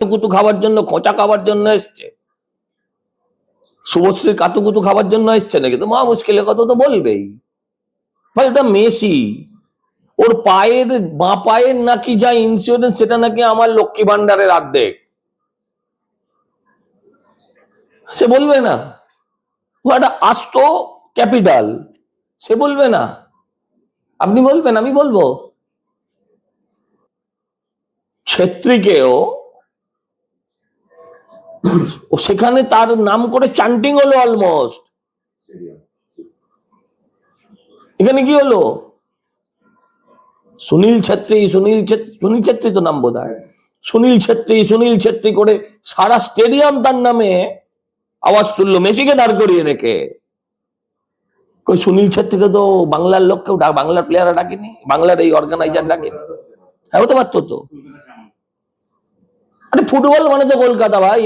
কাতুকুতু খাবার জন্য, খোঁচা খাবার জন্য এসছে? শুভশ্রীর কাতুকুতু খাবার জন্য এসছে নাকি? তো মহা মুশকিলের কথা তো বলবেই। ভাই ওটা মেসি, ওর পায়ের বাঁ পায়ের নাকি যা ইন্স্যুরেন্স সেটা নাকি আমার লক্ষ্মী ভান্ডারের অর্ধেক। সে বলবে না? ও একটা আস্ত ক্যাপিটাল, সে বলবে না? আপনি বলবেন? আমি বলবো? ছেত্রীকেও ও সেখানে তার নাম করে চান্টিং হলো অলমোস্ট। এখানে কি হলো? সুনীল ছেত্রী, সুনীল ছেত্রী তো নাম বোধ হয়, সুনীল ছেত্রী করে সারা স্টেডিয়াম তার নামে আওয়াজ তুললো, মেসিকে দাঁড় করিয়ে রেখে। কই সুনীল ছেত্রীকে তো বাংলার লোক কেউ, বাংলার প্লেয়াররা ডাকেনি, বাংলার এই অর্গানাইজার ডাকেনি? হ্যাঁ হতে পারতো তো। আরে ফুটবল মানে তো কলকাতা ভাই।